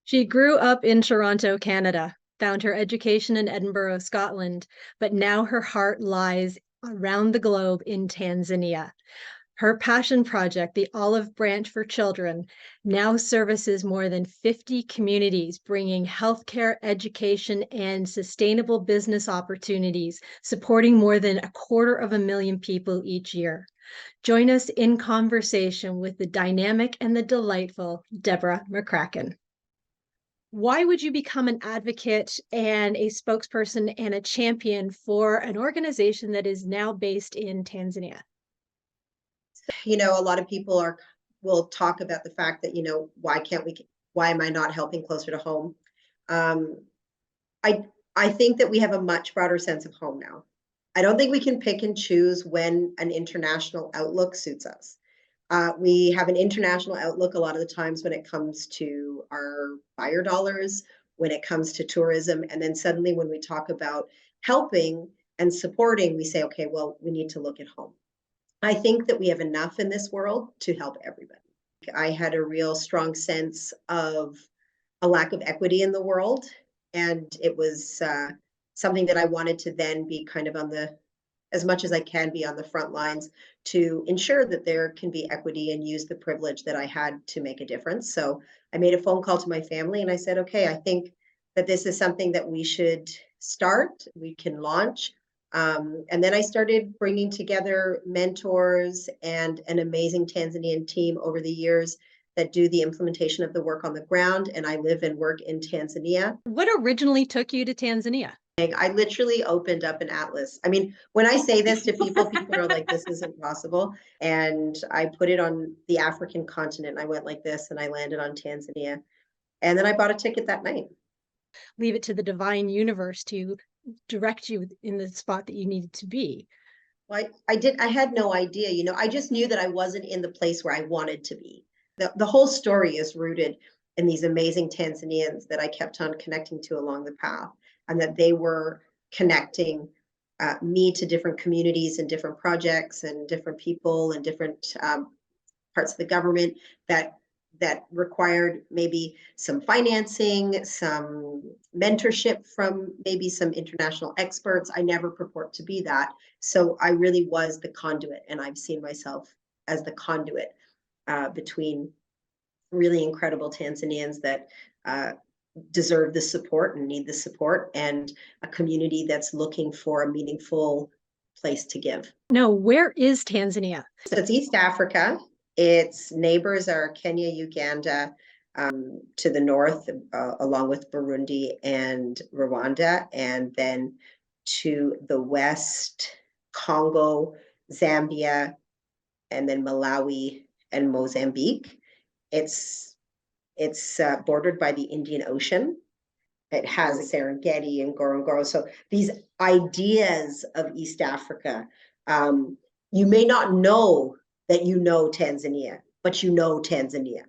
She grew up in Toronto, Canada, found her education in Edinburgh, Scotland, but now her heart lies around the globe in Tanzania. Her passion project, the Olive Branch for Children, now services more than 50 communities, bringing healthcare, education, and sustainable business opportunities, supporting more than 250,000 people each year. Join us in conversation with the dynamic and the delightful Deborah McCracken. Why would you become an advocate and a spokesperson and a champion for an organization that is now based in Tanzania? A lot of people will talk about the fact that, why am I not helping closer to home? Um, I I think that we have a much broader sense of home now. I don't think we can pick and choose when an international outlook suits us. We have an international outlook a lot of the times when it comes to our buyer dollars, when it comes to tourism, and then suddenly when we talk about helping and supporting, we say, okay, well, we need to look at home. I think that we have enough in this world to help everybody. I had a real strong sense of a lack of equity in the world, and it was something that I wanted to then be kind of as much as I can be on the front lines to ensure that there can be equity and use the privilege that I had to make a difference. So I made a phone call to my family and I said, okay, I think that this is something that we should start, we can launch. And then I started bringing together mentors and an amazing Tanzanian team over the years that do the implementation of the work on the ground. And I live and work in Tanzania. What originally took you to Tanzania? I literally opened up an atlas. I mean, when I say this to people, people are like, this isn't possible. And I put it on the African continent. I went like this and I landed on Tanzania. And then I bought a ticket that night. Leave it to the divine universe to direct you in the spot that you needed to be. Well, I had no idea, I just knew that I wasn't in the place where I wanted to be. The whole story is rooted in these amazing Tanzanians that I kept on connecting to along the path, and that they were connecting me to different communities and different projects and different people and different parts of the government that required maybe some financing, some mentorship from maybe some international experts. I never purport to be that. So I really was the conduit, and I've seen myself as the conduit between really incredible Tanzanians that deserve the support and need the support, and a community that's looking for a meaningful place to give. No, where is Tanzania? So it's East Africa. Its neighbors are Kenya, Uganda, to the north, along with Burundi and Rwanda, and then to the west, Congo, Zambia, and then Malawi and Mozambique. It's bordered by the Indian Ocean. It has Serengeti and Ngorongoro. So these ideas of East Africa, you may not know that you know Tanzania, but you know Tanzania,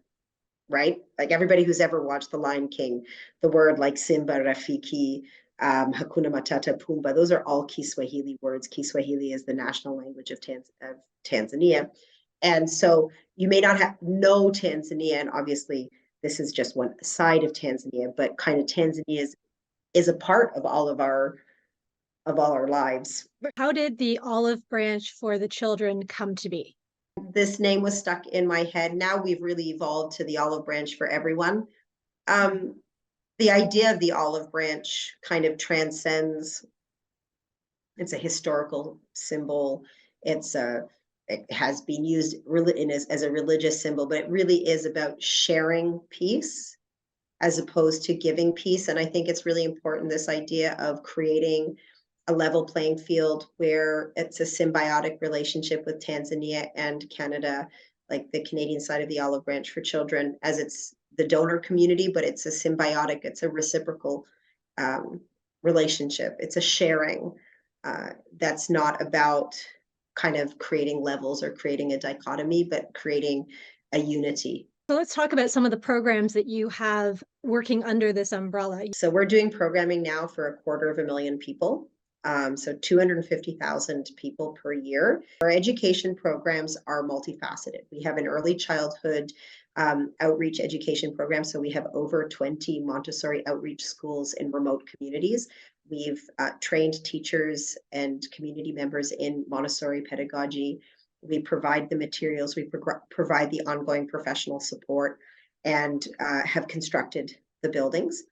right? Like everybody who's ever watched The Lion King, the word like Simba, Rafiki, Hakuna Matata, Pumbaa, those are all Kiswahili words. Kiswahili is the national language of Tanzania. And so you may not know Tanzania, and obviously this is just one side of Tanzania, but kind of Tanzania is a part of all our lives. How did the Olive Branch for the Children come to be? This name was stuck in my head. Now we've really evolved to the Olive Branch for Everyone. The idea of the olive branch kind of transcends. It's a historical symbol. It has been used as a religious symbol, but it really is about sharing peace as opposed to giving peace. And I think it's really important, this idea of creating a level playing field where it's a symbiotic relationship with Tanzania and Canada, like the Canadian side of the Olive Branch for Children, as it's the donor community, but it's a symbiotic, it's a reciprocal relationship. It's a sharing that's not about kind of creating levels or creating a dichotomy, but creating a unity. So let's talk about some of the programs that you have working under this umbrella. So we're doing programming now for 250,000 people. So 250,000 people per year. Our education programs are multifaceted. We have an early childhood outreach education programs. So we have over 20 Montessori outreach schools in remote communities. We've trained teachers and community members in Montessori pedagogy. We provide the materials, we provide the ongoing professional support, and have constructed the buildings.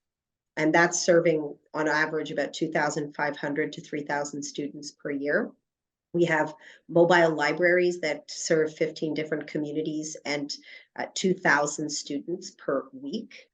And that's serving on average about 2,500 to 3,000 students per year. We have mobile libraries that serve 15 different communities and 2,000 students per week.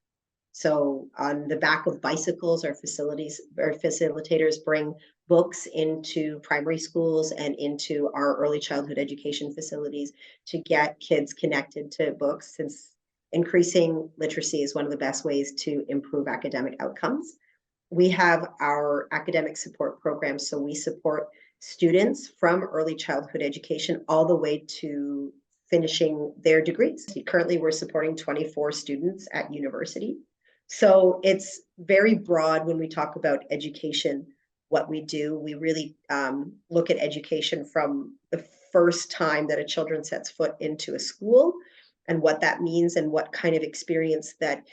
So on the back of bicycles, our facilitators bring books into primary schools and into our early childhood education facilities to get kids connected to books, since increasing literacy is one of the best ways to improve academic outcomes. We have our academic support programs. So we support students from early childhood education all the way to finishing their degrees. Currently, we're supporting 24 students at university. So it's very broad when we talk about education, what we do. We really look at education from the first time that a child sets foot into a school and what that means and what kind of experience that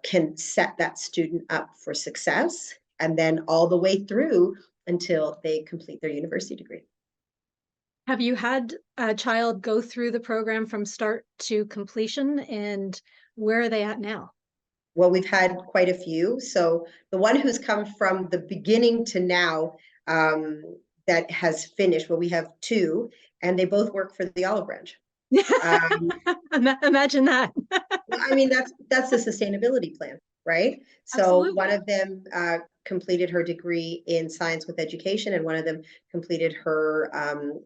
can set that student up for success, and then all the way through until they complete their university degree. Have you had a child go through the program from start to completion, and where are they at now? Well, we've had quite a few. So the one who's come from the beginning to now that has finished, well, we have two, and they both work for the Olive Branch. Imagine that. I mean, that's the sustainability plan, right? So Absolutely. one of them completed her degree in science with education, and one of them completed her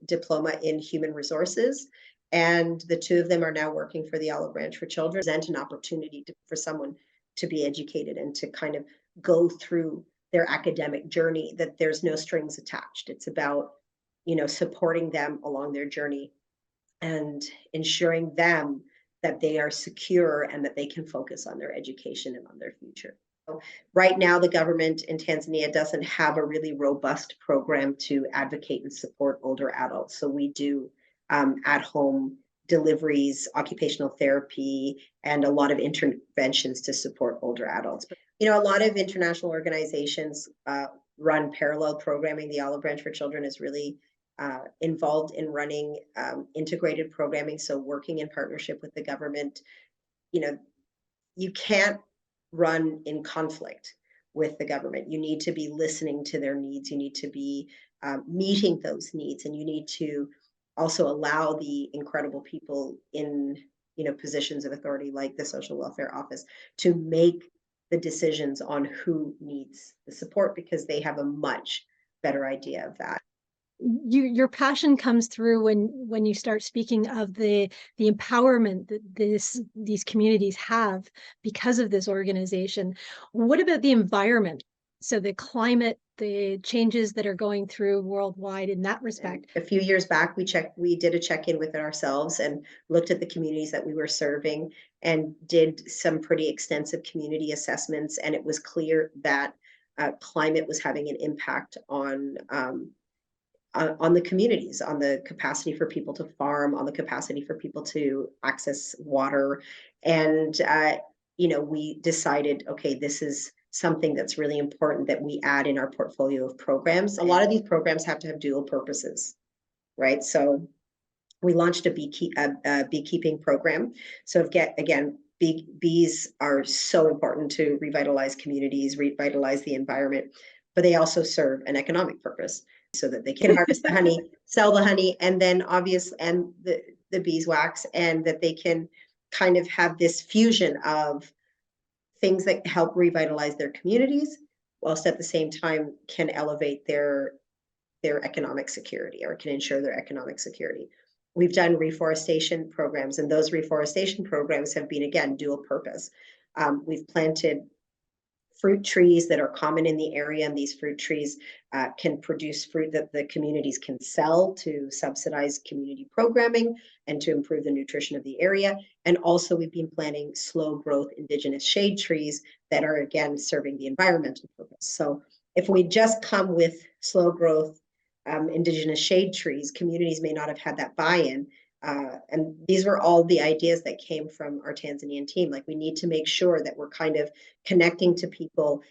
diploma in human resources. And the two of them are now working for the Olive Branch for Children. Present an opportunity for someone to be educated and to kind of go through their academic journey, that there's no strings attached. It's about, supporting them along their journey and ensuring them that they are secure and that they can focus on their education and on their future. So right now, the government in Tanzania doesn't have a really robust program to advocate and support older adults. So we do at-home deliveries, occupational therapy, and a lot of interventions to support older adults. But, a lot of international organizations run parallel programming. The Olive Branch for Children is really involved in running integrated programming. So working in partnership with the government, you can't run in conflict with the government. You need to be listening to their needs. You need to be meeting those needs, and you need to also allow the incredible people in positions of authority like the social welfare office to make the decisions on who needs the support, because they have a much better idea of that. Your passion comes through when you start speaking of the empowerment that these communities have because of this organization. What about the environment? So the climate, the changes that are going through worldwide in that respect. A few years back, we did a check-in with it ourselves and looked at the communities that we were serving and did some pretty extensive community assessments. And it was clear that climate was having an impact on the communities, on the capacity for people to farm, on the capacity for people to access water. And, we decided, okay, this is something that's really important that we add in our portfolio of programs. A lot of these programs have to have dual purposes, right? So we launched a beekeeping program. So bees are so important to revitalize communities, revitalize the environment, but they also serve an economic purpose, so that they can harvest the honey, sell the honey, and then and the beeswax, and that they can kind of have this fusion of things that help revitalize their communities, whilst at the same time can elevate their economic security, or can ensure their economic security. We've done reforestation programs, and those reforestation programs have been, again, dual purpose. We've planted fruit trees that are common in the area, and these fruit trees can produce fruit that the communities can sell to subsidize community programming and to improve the nutrition of the area. And also, we've been planting slow growth indigenous shade trees that are, again, serving the environmental purpose. So if we just come with slow growth indigenous shade trees, communities may not have had that buy-in. And these were all the ideas that came from our Tanzanian team. Like, we need to make sure that we're kind of connecting to people,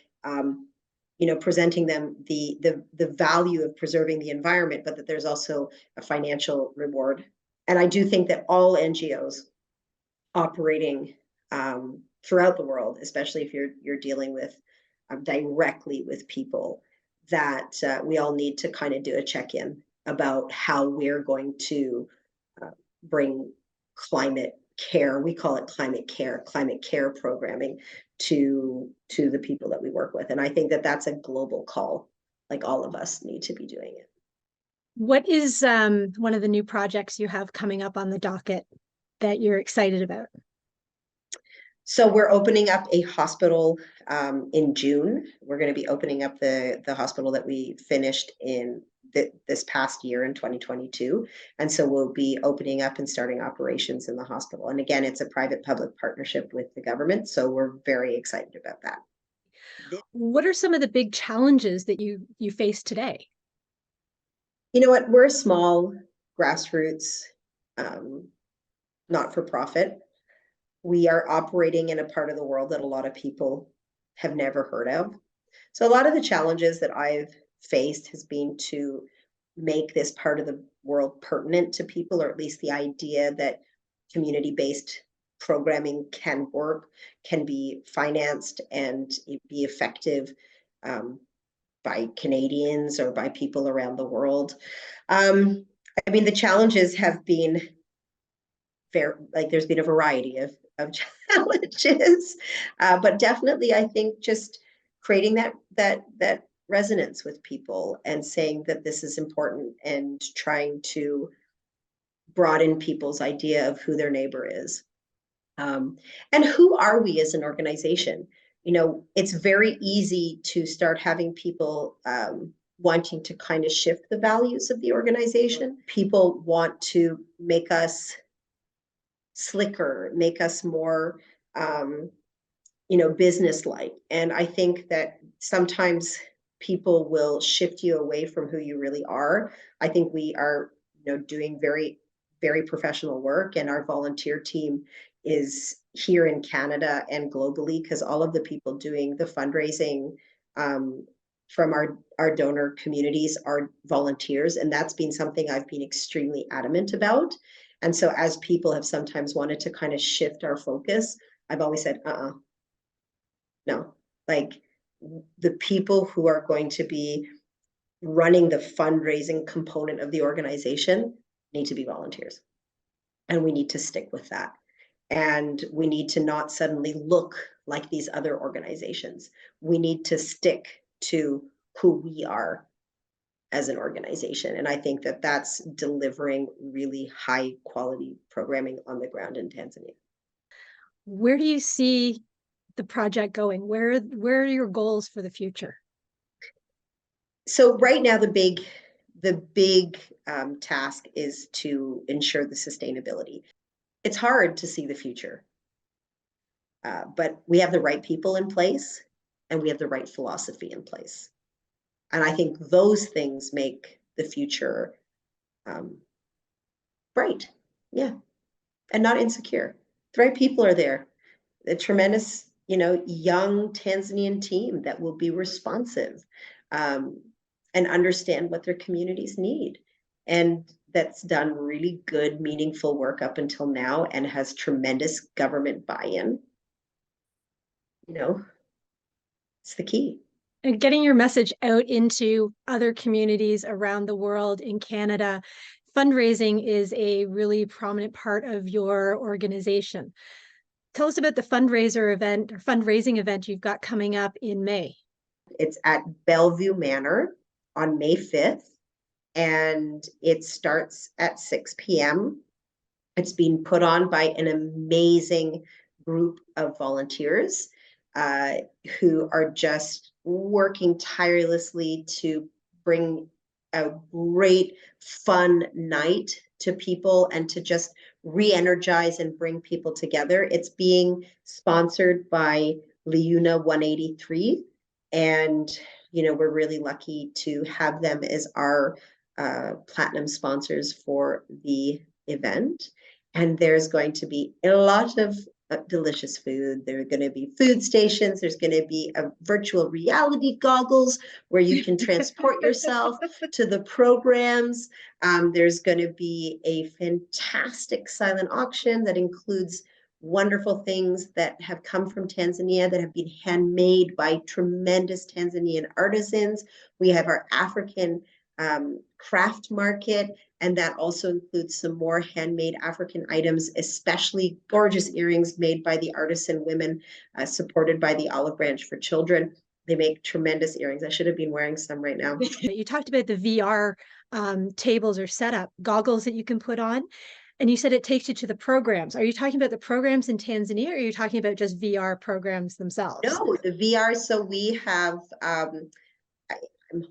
presenting them the value of preserving the environment, but that there's also a financial reward. And I do think that all NGOs operating throughout the world, especially if you're dealing with directly with people, that we all need to kind of do a check-in about how we're going to bring climate care, we call it climate care programming to the people that we work with. And I think that that's a global call. Like, all of us need to be doing it. What is one of the new projects you have coming up on the docket that you're excited about? So we're opening up a hospital in June. We're going to be opening up the hospital that we finished in this past year in 2022. And so we'll be opening up and starting operations in the hospital. And again, it's a private-public partnership with the government. So we're very excited about that. What are some of the big challenges that you face today? You know what? We're a small grassroots, not-for-profit. We are operating in a part of the world that a lot of people have never heard of. So a lot of the challenges that I've faced has been to make this part of the world pertinent to people, or at least the idea that community-based programming can work, can be financed, and be effective by Canadians or by people around the world. I mean, the challenges have been there's been a variety of challenges, but definitely I think just creating that resonance with people and saying that this is important, and trying to broaden people's idea of who their neighbor is, and who are we as an organization. It's very easy to start having people wanting to kind of shift the values of the organization. People want to make us slicker, make us more business-like. And I think that sometimes people will shift you away from who you really are. I think we are doing very, very professional work, and our volunteer team is here in Canada and globally, because all of the people doing the fundraising from our donor communities are volunteers. And that's been something I've been extremely adamant about. And so as people have sometimes wanted to kind of shift our focus, I've always said, no, like, the people who are going to be running the fundraising component of the organization need to be volunteers. And we need to stick with that. And we need to not suddenly look like these other organizations. We need to stick to who we are as an organization. And I think that that's delivering really high quality programming on the ground in Tanzania. Where do you see the project going? Where are your goals for the future? So right now, the big task is to ensure the sustainability. It's hard to see the future, but we have the right people in place, and we have the right philosophy in place. And I think those things make the future bright, yeah, and not insecure. The right people are there. A tremendous, young Tanzanian team that will be responsive and understand what their communities need. And that's done really good, meaningful work up until now, and has tremendous government buy-in. It's the key. And getting your message out into other communities around the world. In Canada, fundraising is a really prominent part of your organization. Tell us about the fundraising event you've got coming up in May. It's at Bellevue Manor on May 5th, and it starts at 6 p.m. It's being put on by an amazing group of volunteers who are just working tirelessly to bring a great, fun night to people, and to just re-energize and bring people together. It's being sponsored by Liuna 183, and we're really lucky to have them as our platinum sponsors for the event. And there's going to be a lot of delicious food. There are going to be food stations. There's going to be a virtual reality goggles where you can transport yourself to the programs. There's going to be a fantastic silent auction that includes wonderful things that have come from Tanzania that have been handmade by tremendous Tanzanian artisans. We have our African craft market, and that also includes some more handmade African items, especially gorgeous earrings made by the artisan women, supported by the Olive Branch for Children. They make tremendous earrings. I should have been wearing some right now. You talked about the VR tables or setup, goggles that you can put on. And you said it takes you to the programs. Are you talking about the programs in Tanzania, or are you talking about just VR programs themselves? No, the VR. So we have, I'm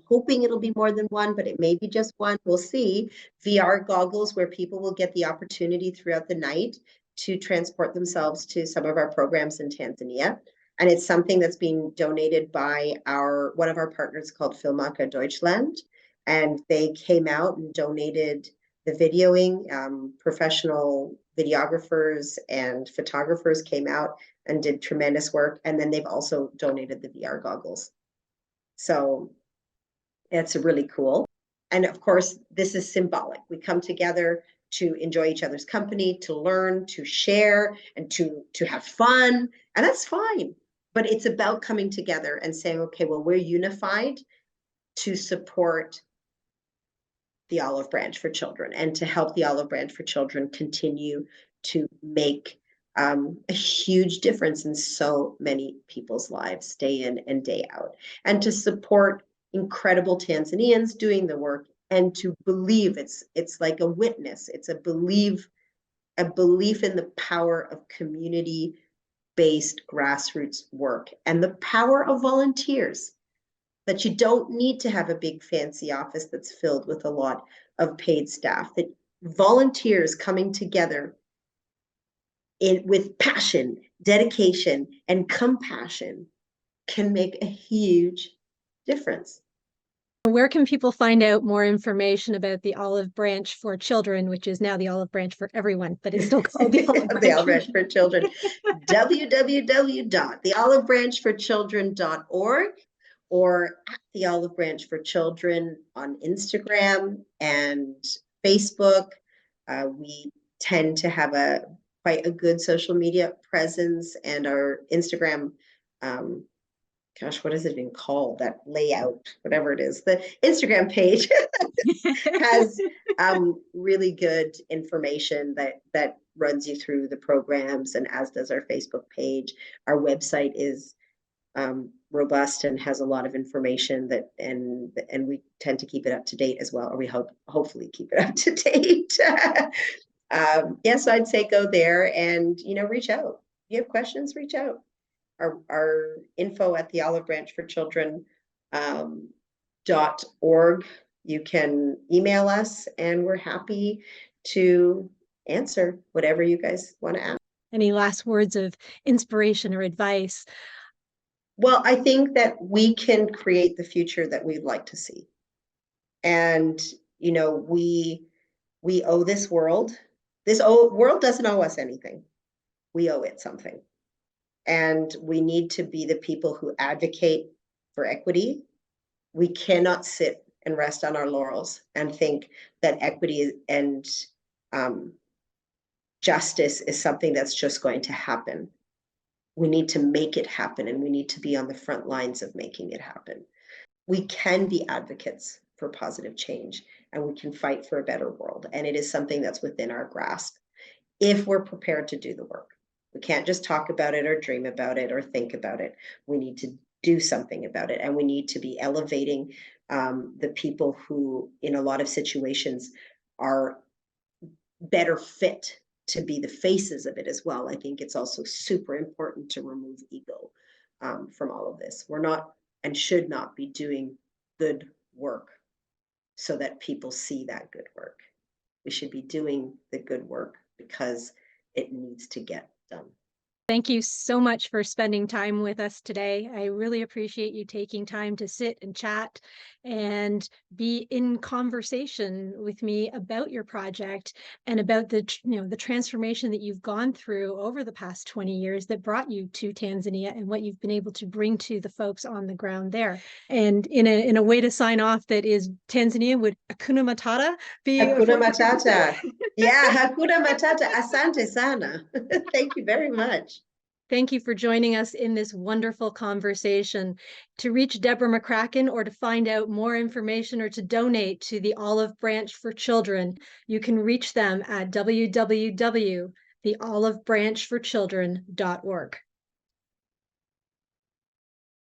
hoping it'll be more than one, but it may be just one. We'll see. VR goggles where people will get the opportunity throughout the night to transport themselves to some of our programs in Tanzania. And it's something that's being donated by one of our partners called Filmmacher Deutschland. And they came out and donated the videoing. Professional videographers and photographers came out and did tremendous work. And then they've also donated the VR goggles. So it's really cool. And of course, this is symbolic. We come together to enjoy each other's company, to learn, to share, and to have fun. And that's fine. But it's about coming together and saying, okay, well, we're unified to support the Olive Branch for Children and to help the Olive Branch for Children continue to make a huge difference in so many people's lives, day in and day out, and to support incredible Tanzanians doing the work, and to believe it's like a witness. It's a belief in the power of community-based grassroots work and the power of volunteers. That you don't need to have a big fancy office that's filled with a lot of paid staff, that volunteers coming together with passion, dedication, and compassion can make a huge difference. Where can people find out more information about the Olive Branch for Children, which is now the Olive Branch for Everyone, but it's still called the Olive Branch, the Olive Branch for Children? www.theolivebranchforchildren.org or at the Olive Branch for Children on Instagram and Facebook. We tend to have quite a good social media presence, and our Instagram, gosh, what is it even called? That layout, whatever it is, the Instagram page has really good information that runs you through the programs, and as does our Facebook page. Our website is robust and has a lot of information and we tend to keep it up to date as well, or we hopefully keep it up to date. Yes, I'd say go there and reach out. If you have questions, reach out. Our info at the Olive Branch for Children .org. You can email us, and we're happy to answer whatever you guys want to ask. Any last words of inspiration or advice? Well, I think that we can create the future that we'd like to see. And, we owe this world. This world doesn't owe us anything. We owe it something. And we need to be the people who advocate for equity. We cannot sit and rest on our laurels and think that equity and justice is something that's just going to happen. We need to make it happen, and we need to be on the front lines of making it happen. We can be advocates for positive change, and we can fight for a better world. And it is something that's within our grasp if we're prepared to do the work. We can't just talk about it or dream about it or think about it. We need to do something about it, and we need to be elevating the people who, in a lot of situations, are better fit to be the faces of it as well. I think it's also super important to remove ego from all of this. We're not and should not be doing good work so that people see that good work. We should be doing the good work because it needs to get done. Thank you so much for spending time with us today. I really appreciate you taking time to sit and chat and be in conversation with me about your project and about the transformation that you've gone through over the past 20 years that brought you to Tanzania and what you've been able to bring to the folks on the ground there. And in a way to sign off that is Tanzania, would Hakuna Matata be Hakuna Matata. Yeah, Hakuna Matata. Asante sana. Thank you very much. Thank you for joining us in this wonderful conversation. To reach Deborah McCracken or to find out more information or to donate to the Olive Branch for Children, you can reach them at www.theolivebranchforchildren.org.